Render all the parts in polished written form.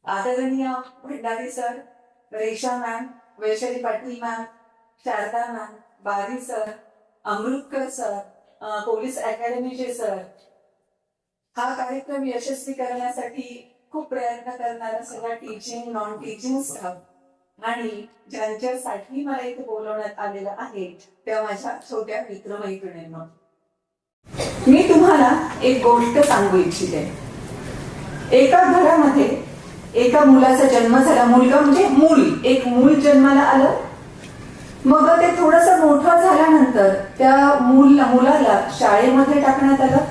आदरणीय Bhandari sir, Resha ma'am, Vaishali Patil ma'am, Sharada ma'am, Bari sir, Amrutkar sir, police अकॅडमीचे sir, हा कार्यक्रम यशस्वी करण्यासाठी खूप प्रयत्न करणारा सगळा टीचिंग नॉन टीचिंग स्टाफ आणि ज्यांच्यासाठी मला इथे बोलवण्यात आलेलं आहे त्या माझ्या छोट्या मित्रमैत्रिणींना मी तुम्हाला एक गोष्ट सांगू इच्छिते. एका घरामध्ये एका मुलाचा जन्म झाला. मुलगा म्हणजे मूल, एक मूल जन्माला आलं. मग ते थोडस मोठं झाल्यानंतर त्या मुलाला शाळेमध्ये टाकण्यात आलं.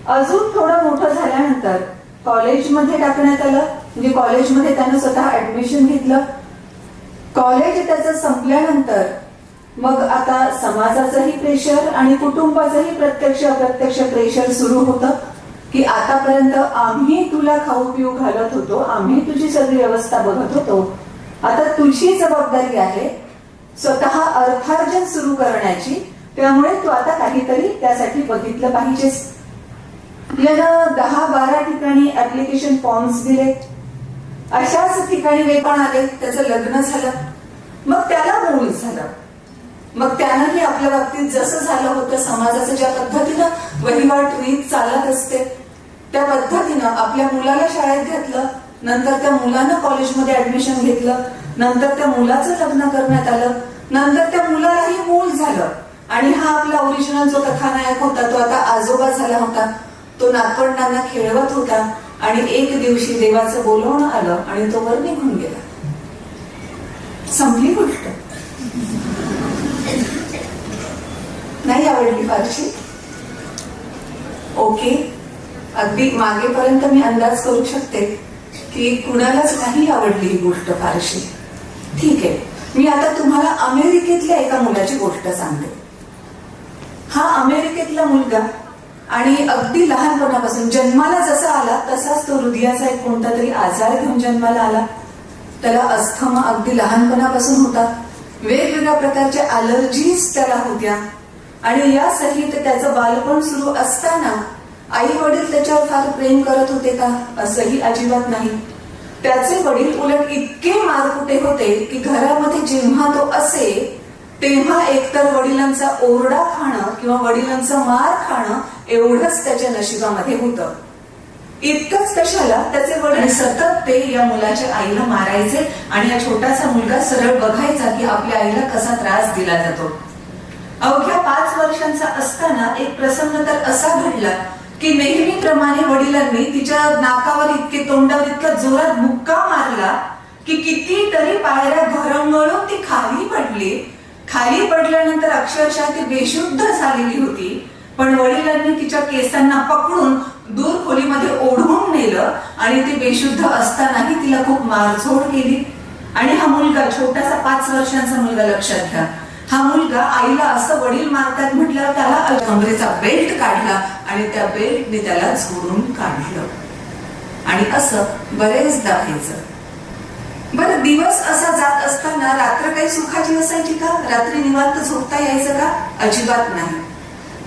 अजून थोडं मोठं झाल्यानंतर कॉलेजमध्ये टाकण्यात आलं. म्हणजे कॉलेजमध्ये त्यानं स्वतः ऍडमिशन घेतलं. कॉलेज त्याचं संपल्यानंतर मग आता समाजाचंही प्रेशर आणि कुटुंबाचंही प्रत्यक्ष अप्रत्यक्ष प्रेशर सुरू होतं की आतापर्यंत आम्ही तुला खाऊ पिऊ घालत होतो, आम्ही तुझी सगळी व्यवस्था बघत होतो, आता तुझी जबाबदारी आहे स्वतः अर्थार्जन सुरू करण्याची, त्यामुळे तू आता काहीतरी त्यासाठी बघितलं पाहिजेस. यानं 10-12 ठिकाणी ऍप्लिकेशन फॉर्म्स दिले. अशाच ठिकाणी वेतन आले. त्याचं लग्न झालं. मग त्याला मूल झालं. मग त्यानंही आपल्या बाबतीत जसं झालं होतं, समाजाचं ज्या पद्धतीनं वहिवाट रीत चालत असते त्या पद्धतीनं आपल्या मुलाला शाळेत घातलं. नंतर त्या मुलानं कॉलेजमध्ये ऍडमिशन घेतलं. नंतर त्या मुलाचं लग्न करण्यात आलं. नंतर त्या मुलालाही मूल झालं. आणि हा आपला ओरिजिनल जो कथानायक होता तो आता आजोबा झाला होता. तो नातवंडांना खेळवत होता आणि एक दिवशी देवाचं बोलवणं आलं आणि तो वर निघून गेला. संपली गोष्ट. नाही आवडली फारशी? ओके, अगदी मागेपर्यंत मी अंदाज करू शकते की कुणालाच नाही आवडली ही गोष्ट फारशी. ठीक आहे, मी आता तुम्हाला अमेरिकेतल्या एका मुलाची गोष्ट सांगते. हा अमेरिकेतला मुलगा आणि अगदी लहानपणापासून जन्माला जसा आला तसाच तो हृदयाचा एक कोणता तरी आजार घेऊन जन्माला आला. त्याला अस्थमा अगदी लहानपणापासून होता. वेगवेगळ्या प्रकारच्या अलर्जीज त्याला होत्या. आणि या सहित त्याचं बालपण सुरू असताना आई वडील त्याच्यावर फार प्रेम करत होते का? असंही अजिबात नाही. त्याचे वडील उलट इतके मारकुटे होते की घरामध्ये जेव्हा तो असे तेव्हा एकतर वडिलांचा ओरडा खाणं किंवा वडिलांचा मार खाणं एवढंच त्याच्या नशिबामध्ये होतं. इतकंच कशाला, त्याचे वडील सतत ते या मुलाच्या आईला मारायचे आणि हा छोटासा मुलगा सरळ बघायचा की आपल्या आईला कसा त्रास दिला जातो. अवघ्या 5 वर्षांचा असताना एक प्रसंग तर असा घडला की नेहमीप्रमाणे वडिलांनी तिच्या नाकावर इतके तोंडावर इतका जोरात मुक्का मारला की कितीतरी पायऱ्या घरंगळून ती खाली पडली. खाली पडल्यानंतर अक्षरशः ती बेशुद्ध झालेली होती. पण वडिलांनी तिच्या केसांना पकडून दूर खोलीमध्ये ओढून नेलं आणि ती बेशुद्ध असतानाही तिला खूप मारझोड केली. आणि हा मुलगा, छोटासा 5 वर्षांचा मुलगा, लक्षात घ्या, हा मुलगा आईला असं वडील मारतात म्हटल्यावर त्याला कमरेचा बेल्ट काढला आणि त्या बेल्टने त्याला झोडून काढलं. आणि असं बरेचदा व्हायचं. बरं, दिवस असा जात असताना रात्र काही सुखाची असायची का? रात्री निवांत झोपता यायचं का? अजिबात नाही.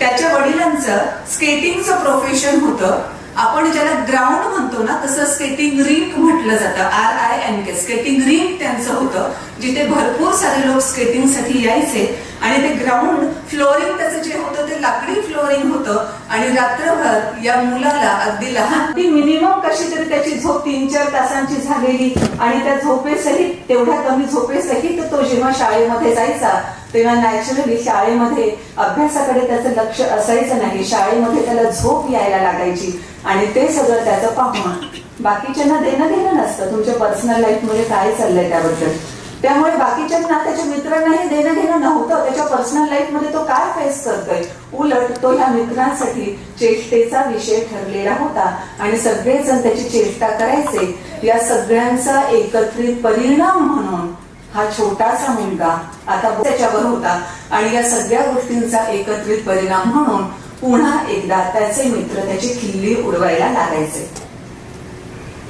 त्याच्या वडिलांचं स्केटिंगचं प्रोफेशन होतं. आपण ज्याला ग्राउंड म्हणतो ना तसं स्केटिंग रिंक म्हटलं जातं. RINK, स्केटिंग रिंक त्यांचं होतं जिथे भरपूर सारे लोक स्केटिंगसाठी यायचे. आणि ते ग्राउंड फ्लोरिंग त्याचं जे होतं ते लाकडी फ्लोरिंग होतं. आणि रात्रभर या मुलाला अगदी लहान मिनिमम कशी तरी त्याची झोप 3-4 तासांची झालेली आणि त्या झोपेसहित, तेवढ्या कमी झोपेसहित तो जेव्हा शाळेमध्ये जायचा तेव्हा नॅचरली शाळेमध्ये अभ्यासाकडे त्याचं लक्ष असायचं नाही. शाळेमध्ये त्याला झोप यायला लागायची. आणि ते सगळं त्याचं पाहून बाकीच्यांना देणं घेणं नसतं तुमच्या पर्सनल लाईफ मध्ये काय चाललंय त्याबद्दल. त्यामुळे बाकीच्यांना, त्याच्या मित्रांनाही देणं घेणं नव्हतं त्याच्या पर्सनल लाईफ मध्ये तो काय फेस करतोय. उलट तो ह्या मित्रांसाठी चेष्टेचा विषय ठरलेला होता आणि सगळेजण त्याची चेष्टा करायचे. या सगळ्यांचा एकत्रित परिणाम म्हणून हा छोटासा मुलगा आता त्याच्यावर होता. आणि या सगळ्या गोष्टींचा एकत्रित परिणाम म्हणून पुन्हा एकदा त्याचे मित्र त्याची खिल्ली उडवायला लागायचे.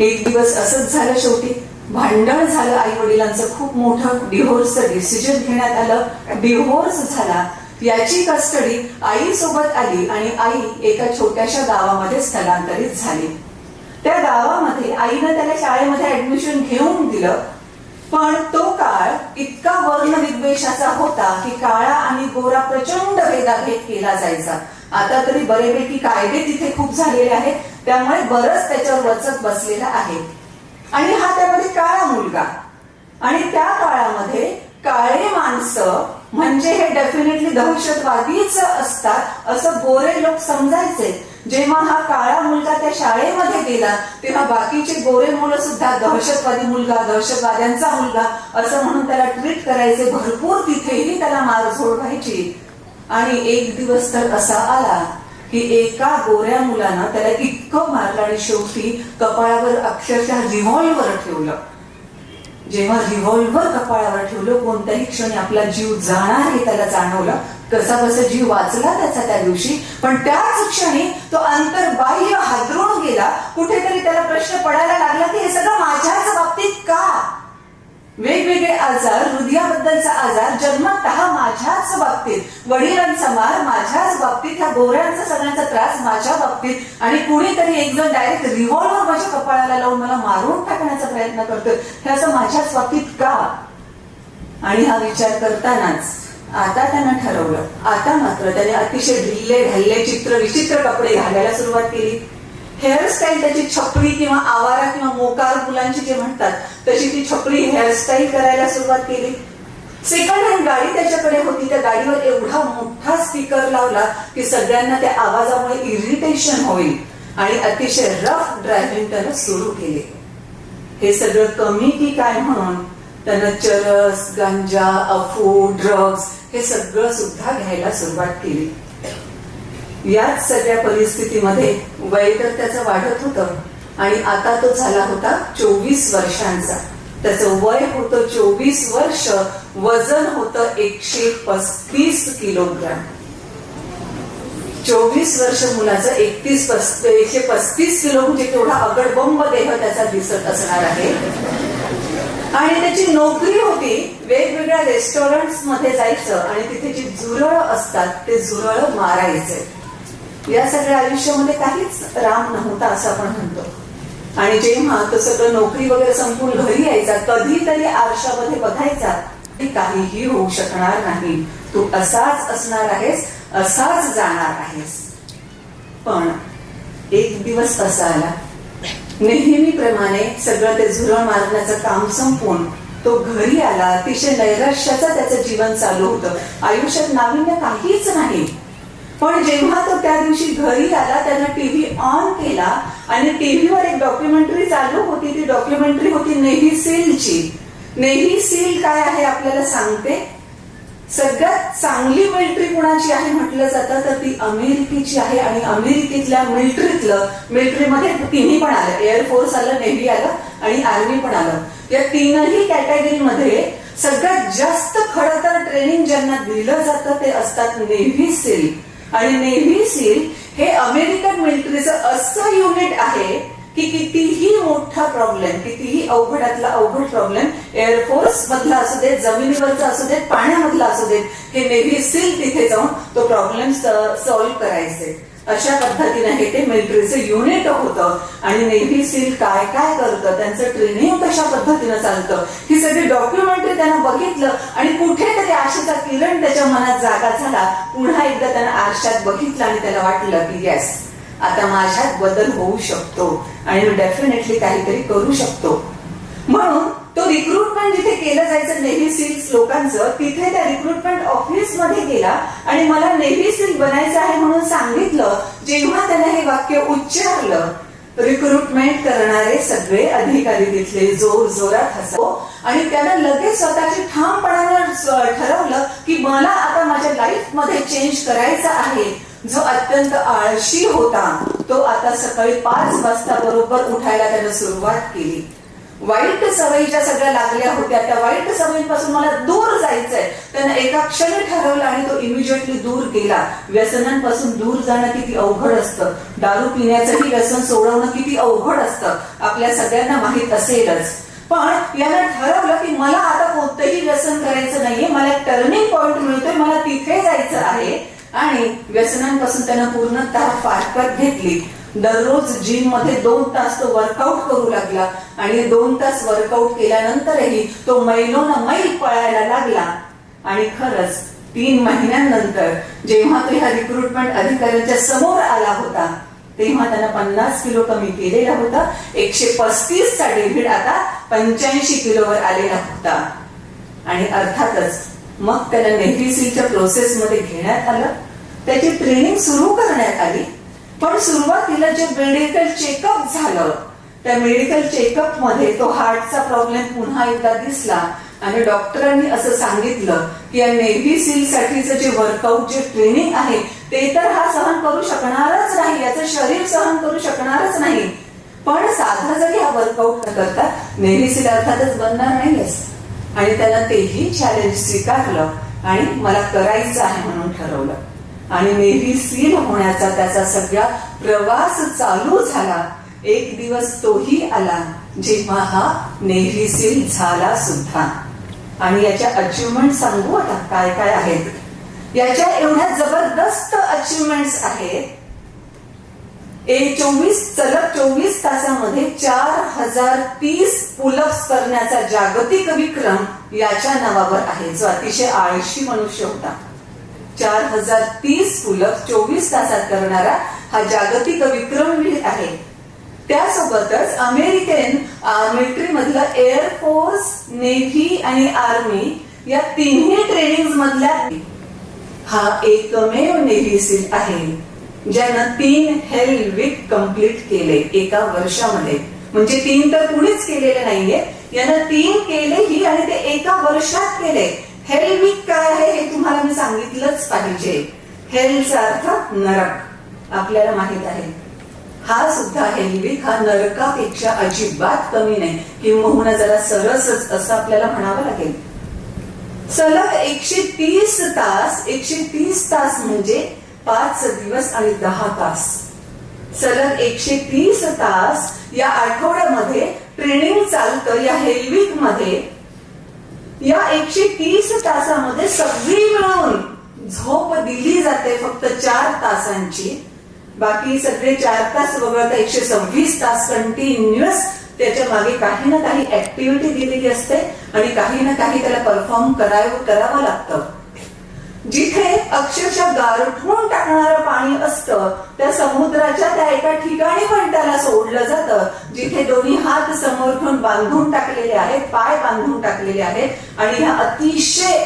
एक दिवस असंच झालं. शेवटी भांडण झालं. आई वडिलांचं खूप मोठं डिव्होर्सचं डिसिजन घेण्यात आलं. डिव्होर्स झाला. याची कस्टडी आई सोबत आली आणि आई एका छोट्याशा गावामध्ये स्थलांतरित झाली. त्या गावामध्ये आईनं त्याला शाळेमध्ये ऍडमिशन घेऊन दिलं, पण तो काळ इतका वर्णविद्वेषाचा होता की काळा आणि गोरा प्रचंड भेदाभेद केला जायचा. आता तरी बरेपैकी कायदे तिथे खूप झालेले आहेत, त्यामुळे बरंच त्याच्यावर वचक बसलेला आहे. आणि हा त्यामध्ये काळा मुलगा, आणि त्या काळामध्ये काळे माणसं म्हणजे हे डेफिनेटली दहशतवादीच असतात असं गोरे लोक समजायचे. जेव्हा हा काळा मुलगा त्या शाळेमध्ये गेला तेव्हा बाकीचे गोरे मुलं सुद्धा दहशतवादी मुलगा, दहशतवाद्यांचा मुलगा असं म्हणून त्याला ट्रीट करायचे. भरपूर तिथेही त्याला मारझोड व्हायची. आणि एक दिवस तर असा आला की एका गोऱ्या मुलानं त्याला इतकं मारलं आणि शेवटी कपाळावर अक्षरशः रिव्हॉल्वर ठेवलं. जेव्हा रिव्हॉल्वर कपाळावर ठेवलं, कोणत्याही क्षणी आपला जीव जाणार हे त्याला जाणवलं. कसा कसा जीव वाचला त्याचा त्या दिवशी, पण त्याच क्षणी तो अंतर्बाह्य हादरून गेला. कुठेतरी त्याला प्रश्न पडायला लागला की हे सगळं माझ्याच बाबतीत का? वेगवेगळे आजार, हृदयाबद्दलचा आजार जन्मतः माझ्याच बाबतीत, वडिलांचा मार माझ्याच बाबतीत, ह्या गोऱ्यांचा सगळ्यांचा त्रास माझ्या बाबतीत, आणि कुणीतरी एक जण डायरेक्ट रिव्हॉल्वर माझ्या कपाळाला लावून मला मारून टाकण्याचा प्रयत्न करतोय, हे असं माझ्याच बाबतीत का? आणि हा विचार करतानाच आता त्यानं ठरवलं. आता मात्र त्याने अतिशय ढिल्ले ढल्ले चित्र विचित्र कपडे घालायला सुरुवात केली. हेअरस्टाईल त्याची छपरी किंवा आवारा किंवा मोकार मुलांची जे म्हणतात तशी ती छपरी हेअरस्टाईल करायला सुरुवात केली. सेकंड हँड गाडी त्याच्याकडे होती. त्या गाडीवर एवढा मोठा स्पीकर लावला की सगळ्यांना त्या आवाजामुळे इरिटेशन होईल, आणि अतिशय रफ ड्रायव्हिंग त्यानं सुरू केले. हे सगळं कमी की काय म्हणून त्यानं चरस, गांजा, अफू, ड्रग्ज हे सगळं सुद्धा घ्यायला सुरुवात केली. याच सगळ्या परिस्थितीमध्ये वय तर त्याचं वाढत होतं, आणि आता तो झाला होता 24 वर्षांचा. त्याचं वय होतं 24 वर्ष, वजन होतं 135 किलोग्राम. 24 वर्ष मुलाचं 135 किलो म्हणजे केवढा अगडबंब देह त्याचा दिसत असणार आहे. आणि त्याची नोकरी होती वेगवेगळ्या रेस्टॉरंट्स मध्ये जायचं आणि तिथे जी झुरळ असतात ते झुरळ मारायचे. या सगळ्या आयुष्यामध्ये काहीच राम नव्हता असं आपण म्हणतो. आणि जेव्हा तो सगळं नोकरी वगैरे संपून घरी यायचा, कधीतरी आरशामध्ये बघायचा की काहीही होऊ शकणार नाही, तू असाच असणार आहेस, असाच जाणार आहेस. पण एक दिवस असा आला, नेहमीप्रमाणे सगळं ते झुरळ मारण्याचं काम संपून तो घरी आला. अतिशय नैराश्याचं त्याचं जीवन चालू होतं. आयुष्यात नाविन्य काहीच नाही. पण जेव्हा तो त्या दिवशी घरी आला, त्यानं टीव्ही ऑन केला आणि टीव्हीवर एक डॉक्युमेंटरी चालू होती. ती डॉक्युमेंटरी होती नेव्ही सीलची. नेव्ही सील काय आहे आपल्याला सांगते. सगळ्यात चांगली मिलिटरी कुणाची आहे म्हटलं जातं तर ती अमेरिकेची आहे. आणि अमेरिकेतल्या मिलिटरीमध्ये तिन्ही पण आलं, एअरफोर्स आलं, नेव्ही आलं आणि आर्मी पण आलं. या तीनही कॅटेगरीमध्ये सगळ्यात जास्त खरं तर ट्रेनिंग ज्यांना दिलं जातं ते असतात नेव्ही सील. आणि नेव्ही सील हे अमेरिकन मिलिटरीचं असं युनिट आहे की कितीही मोठा प्रॉब्लेम, कितीही अवघडातला अवघड प्रॉब्लेम एअरफोर्स मधला असू देत, जमिनीवरचा असू देत, पाण्यामधला असू देत, हे नेव्ही सील तिथे जाऊन तो प्रॉब्लेम सॉल्व्ह करायचे. अशा पद्धतीने हे ते मिलिटरीचं युनिट होतं. आणि नेव्ही सील काय काय करतं, त्यांचं ट्रेनिंग कशा पद्धतीनं चालतं, ही सगळी डॉक्युमेंटरी त्यानं बघितलं. आणि कुठेतरी आशेचा किरण त्याच्या मनात जागा झाला. पुन्हा एकदा त्यानं आरशात बघितलं आणि त्याला वाटलं की येस, आता माझ्यात बदल होऊ शकतो आणि मी डेफिनेटली काहीतरी करू शकतो. म्हणून तो रिक्रुटमेंट जिथे केलं जायचं नेव्ही सील्स लोकांचं, तिथे त्या रिक्रुटमेंट ऑफिस मध्ये गेला आणि मला नेव्ही सील बनायचं आहे म्हणून सांगितलं. जेव्हा त्याने हे वाक्य उच्चारलं, रिक्रुटमेंट करणारे सगळे अधिकारी तिथले जोर जोरात हसलो आणि त्यानं लगेच स्वतःची ठामपणानं ठरवलं की मला आता माझ्या लाईफ मध्ये चेंज करायचा आहे. जो अत्यंत आळशी होता तो आता सकाळी 5 वाजता बरोबर उठायला त्यानं सुरुवात केली. वाईट सवयी ज्या सगळ्या लागल्या होत्या त्या वाईट सवयींपासून मला दूर जायचंय त्यानं एका क्षणी ठरवलं आणि तो इमिजिएटली दूर गेला. व्यसनांपासून दूर जाणं किती अवघड असतं, दारू पिण्याचंही व्यसन सोडवणं किती अवघड असतं, आपल्या सगळ्यांना माहित असेलच. पण यानं ठरवलं की मला आता कोणतंही व्यसन करायचं नाहीये, मला एक टर्निंग पॉइंट मिळतोय, मला तिथे जायचं आहे. आणि व्यसनांपासून त्यानं पूर्णतः फारकत घेतली. दररोज जिम मध्ये 2 तास तो वर्कआउट करू लागला आणि 2 तास वर्कआउट केल्यानंतरही तो मैलोन मैल पळायला लागला. आणि खरंच 3 महिन्यांनंतर जेव्हा तो ह्या रिक्रुटमेंट अधिकाऱ्यांच्या समोर आला होता तेव्हा त्यानं 50 किलो कमी केलेला होता. 135 चा डेव्हिड आता 85 किलोवर आलेला होता. आणि अर्थातच मग त्याला नेव्ही सीलच्या प्रोसेस मध्ये घेण्यात आलं. त्याची ट्रेनिंग सुरू करण्यात आली. पण सुरुवातीला जे मेडिकल चेकअप झालं त्या मेडिकल चेकअप मध्ये तो हार्टचा प्रॉब्लेम पुन्हा एकदा दिसला आणि डॉक्टरांनी असं सांगितलं की या नेव्ही सील साठीचं जे वर्कआउट जे ट्रेनिंग आहे ते तर हा सहन करू शकणारच नाही, याचं शरीर सहन करू शकणारच नाही. पण साधा जरी हा वर्कआउट करता नेव्ही सील अर्थातच बनणार नाहीच. आणि त्यानं तेही चॅलेंज स्वीकारलं आणि मला करायचं आहे म्हणून ठरवलं. आणि नेव्ही सील होण्याचा त्याचा सगळा प्रवास चालू झाला. एक दिवस तोही आला जेव्हा हा नेव्ही सील झाला सुद्धा. आणि याच्या अचिव्हमेंट सांगू आता काय काय आहेत. याच्या एवढ्या जबरदस्त अचिव्हमेंट्स आहेत. 24 तासामध्ये 4030 पुलअप्स करण्याचा जागतिक विक्रम याच्या नावावर आहे, जो अतिशय आळशी मनुष्य होता. 4030 पुलअप्स 24 तासात करणारा हा जागतिक विक्रमवीर आहे. त्यासोबतच अमेरिकन मिलिटरी मधलं एअरफोर्स, नेव्ही आणि आर्मी या तिन्ही ट्रेनिंग मधल्या हा एकमेव नेव्ही सील आहे ज्यानं 3 हेल वीक कंप्लीट केले एका वर्षामध्ये. म्हणजे 3 तर कुणीच केलेले नाहीये, यानं 3 केलेही आणि ते एका वर्षात केले. हेल वीक काय आहे हे तुम्हाला मी सांगितलंच पाहिजे. हेलचा अर्थ नरक, आपल्याला माहित आहे. हा सुद्धा हेल वीक हा नरकापेक्षा अजिबात कमी नाही, किंबहुना जरा सरसच असं आपल्याला म्हणावं लागेल. सलग 130 तास, 130 तास म्हणजे 5 दिवस आणि 10 तास. सलग 130 तास या आठवड्यामध्ये ट्रेनिंग चालतं या हेल्विक मध्ये. या 130 तासामध्ये सगळी मिळून झोप दिली जाते फक्त 4 तासांची. बाकी सगळे 4 तास वगळता 126 तास कंटिन्युअस त्याच्या मागे काही ना काही ऍक्टिव्हिटी दिलेली असते आणि काही ना काही त्याला परफॉर्म करावं लागतं. जिथे अक्षरशः गारठून टाकणारं पाणी असतं त्या समुद्राच्या त्या एका ठिकाणी पण त्याला सोडलं जातं जिथे दोन्ही हात समोर घेऊन बांधून टाकलेले आहेत, पाय बांधून टाकलेले आहेत. आणि ह्या अतिशय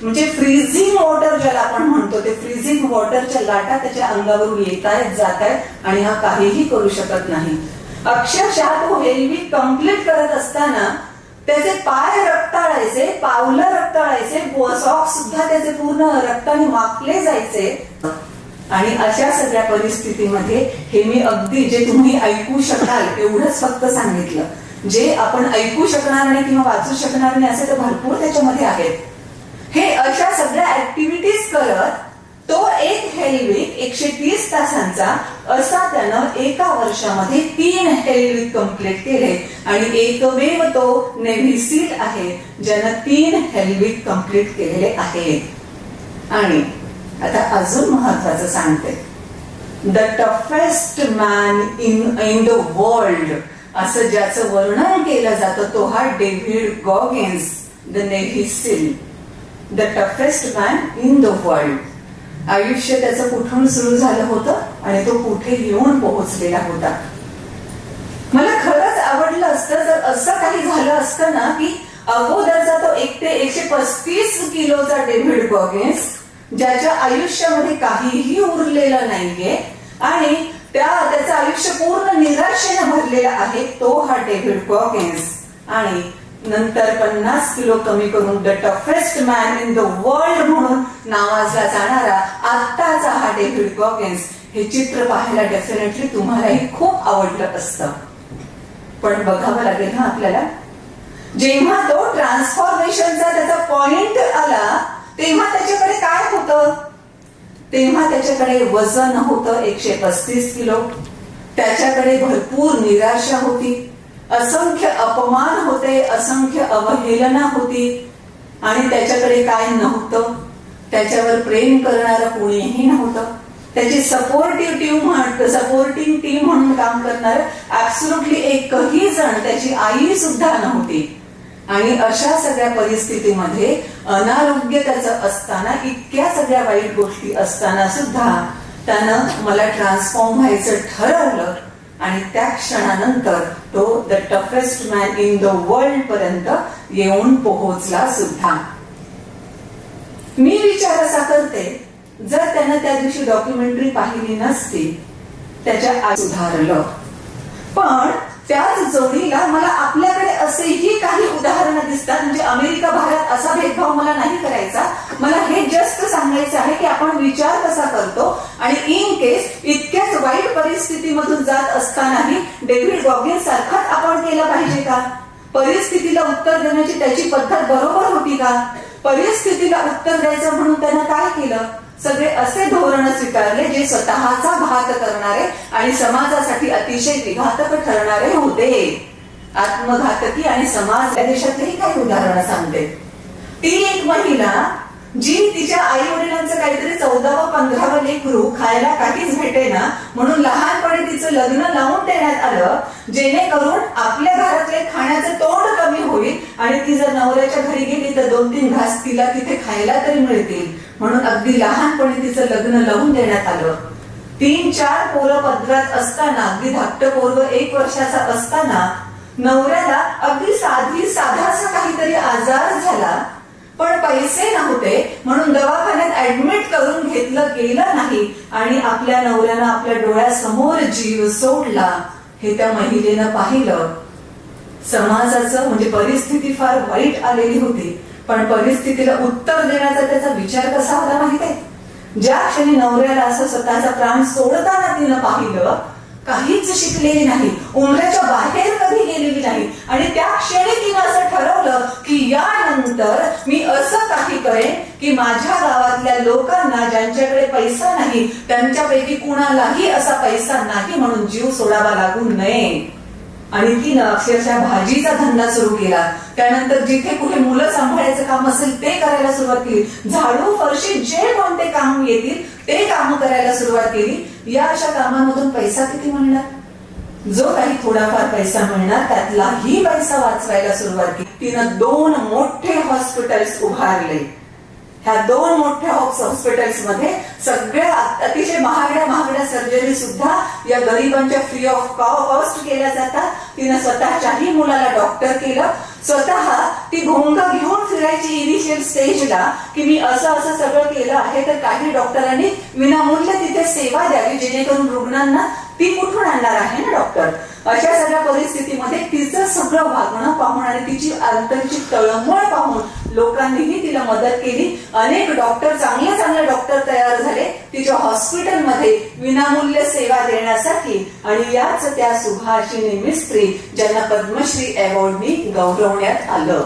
म्हणजे फ्रीझिंग वॉटर ज्याला आपण म्हणतो ते फ्रीझिंग वॉटरच्या लाटा त्याच्या अंगावरून येत आहेत जात आहेत आणि हा काहीही करू शकत नाही. अक्षरशः तो हेल्वी कंप्लीट करत असताना त्याचे पाय रक्ताळायचे, पावलं रक्ताळायचे, सॉक्स सुद्धा त्याचे पूर्ण रक्ताने माखले जायचे. आणि अशा सगळ्या परिस्थितीमध्ये हे मी अगदी जे तुम्ही ऐकू शकाल एवढंच फक्त सांगितलं. जे आपण ऐकू शकणार नाही किंवा वाचू शकणार नाही असे तर भरपूर त्याच्यामध्ये आहेत. हे अशा सगळ्या ऍक्टिव्हिटीज करत तो एक हेल्विक 130 तासांचा असा त्यानं एका वर्षामध्ये 3 हेल्विक कंप्लीट केले. आणि एकमेव तो नेव्ही सील आहे ज्यानं 3 हेल्विक कंप्लीट केलेले आहेत. आणि आता अजून महत्वाचं सांगते. The toughest man in the world असं ज्याचं वर्णन केलं जातं तो हा David Goggins, the navy seal. The toughest man in the world. आयुष्य त्याचं कुठून सुरू झालं होतं आणि तो कुठे येऊन पोहोचलेला होता. मला खरंच आवडलं असतं जर असं काही झालं असतं ना की अगोदरचा तो 1 ते 135 किलोचा डेव्हिड गॉगिन्स ज्याच्या आयुष्यामध्ये काहीही उरलेलं नाहीये आणि त्याचं आयुष्य पूर्ण निराशेने भरलेला आहे तो हा डेव्हिड गॉगिन्स. आणि नंतर 50 किलो कमी करून the toughest man in the world म्हणून नावाजला जाणारा आत्ताचा हा डेव्हिड गॉगिन्स. हे चित्र पाहायला डेफिनेटली तुम्हालाही खूप आवडलं असतं. पण बघावं लागेल ना आपल्याला. जेव्हा तो ट्रान्सफॉर्मेशनचा त्याचा पॉइंट आला तेव्हा त्याच्याकडे काय होतं? तेव्हा त्याच्याकडे वजन होतं 135 किलो. त्याच्याकडे भरपूर निराशा होती, असंख्य अपमान होते, असंख्य अवहेलना होती. आणि त्याच्याकडे काय नव्हतं? त्याच्यावर प्रेम करणारं कोणीही नव्हतं. त्याची सपोर्टिंग टीम म्हणून काम करणार ऍब्सोल्युटली एकही जण, त्याची आई सुद्धा नव्हती. आणि अशा सगळ्या परिस्थितीमध्ये अनारोग्य त्याचं असताना, इतक्या सगळ्या वाईट गोष्टी असताना सुद्धा त्यानं मला ट्रान्सफॉर्म व्हायचं ठरवलं. आणि त्या क्षणानंतर तो the toughest man in the world पर्यंत येऊन पोहोचला सुद्धा. मी विचार असा करते, जर त्यानं त्या दिवशी डॉक्युमेंटरी पाहिली नसती, त्याच्या सुधारलं. पण त्याच जोडीला मला आपल्याकडे असेही काही उदाहरणं दिसतात. म्हणजे अमेरिका भारत असा भेदभाव मला नाही करायचा. मला हे जस्ट सांगायचं आहे की आपण विचार कसा करतो. आणि इन केस इतक्याच वाईट परिस्थितीमधून जात असतानाही डेव्हिड गॉगिन्स सारखाच आपण केलं पाहिजे का? परिस्थितीला उत्तर देण्याची त्याची पद्धत बरोबर होती का? परिस्थितीला उत्तर द्यायचं म्हणून त्यानं काय केलं? सगळे असे धोरण स्वीकारले जे स्वतःचा घात करणारे आणि समाजासाठी अतिशय विघातक ठरणारे होते. आत्मघातकी आणि समाज या देशातही काही उदाहरणं सांगते. ती एक महिला जी तिच्या आई वडिलांचं काहीतरी 14व 15व लेकरू खायला काहीच भेटेना म्हणून लहानपणी तिचं लग्न लावून देण्यात आलं, जेणेकरून आपल्या घरातले खाण्याचं तोंड कमी होईल आणि ती जर नवऱ्याच्या घरी गेली तर 2-3 घास तिला तिथे खायला तरी मिळतील, म्हणून अगदी लहानपणी तिचं लग्न लावून देण्यात आलं. 3-4 पोरं पदरात असताना, अगदी धाकटं पोरग 1 वर्षाचा असताना नवऱ्याला अगदी साधासा काहीतरी आजार झाला, पण पैसे नव्हते म्हणून दवाखान्यात ऍडमिट करून घेतलं गेलं नाही आणि आपल्या नवऱ्यानं आपल्या डोळ्यासमोर जीव सोडला. हे त्या महिलेनं पाहिलं. समाजाचं म्हणजे परिस्थिती फार वाईट आलेली होती, पण परिस्थितीला उत्तर देण्याचा त्याचा विचार कसा होता माहितीये? ज्या क्षणी नवऱ्याला असं स्वतःचा प्राण सोडताना तिनं पाहिलं, काहीच शिकलेली नाही, उमऱ्याच्या बाहेर कधी गेलेली नाही, आणि त्या क्षणी तिनं असं ठरवलं की यानंतर मी असं काही करेन की माझ्या गावातल्या लोकांना ज्यांच्याकडे पैसा नाही त्यांच्यापैकी कुणालाही असा पैसा नाही म्हणून जीव सोडावा लागू नये. आणि तिनं अक्षरशः भाजीचा धंदा सुरू केला. त्यानंतर जिथे कुठे मुलं सांभाळायचं काम असेल ते करायला सुरुवात केली. झाडू फरशी जे कोणते काम येतील ते काम करायला सुरुवात केली. या अशा कामांमधून पैसा किती मिळणार? जो काही थोडाफार पैसा मिळणार त्यातलाही पैसा वाचवायला सुरुवात केली. तिनं 2 मोठे हॉस्पिटल्स उभारले. ह्या 2 मोठ्या हॉस्पिटल्स मध्ये सगळ्या अतिशय महागड्या सर्जरी सुद्धा या गरिबांच्या फ्री ऑफ कॉस्ट केल्या जातात. तिनं स्वतःच्याही मुलाला डॉक्टर केलं. स्वतः ती भोंग घेऊन फिरायची इनिशियल स्टेजला की मी असं सगळं केलं आहे, तर काही डॉक्टरांनी विनामूल्य तिथे सेवा द्यावी जेणेकरून रुग्णांना ती कुठून आणणार आहे ना डॉक्टर. अशा सगळ्या परिस्थितीमध्ये तिचं सगळं वागणं पाहून आणि तिची अंतरची तळमळ पाहून लोकांनीही तिला मदत केली. अनेक डॉक्टर, चांगले डॉक्टर तयार झाले तिच्या हॉस्पिटलमध्ये विनामूल्य सेवा देण्यासाठी. आणि याच त्या सुभाषिनी मिस्त्री ज्यांना पद्मश्री अवॉर्डनी गौरवण्यात आलं.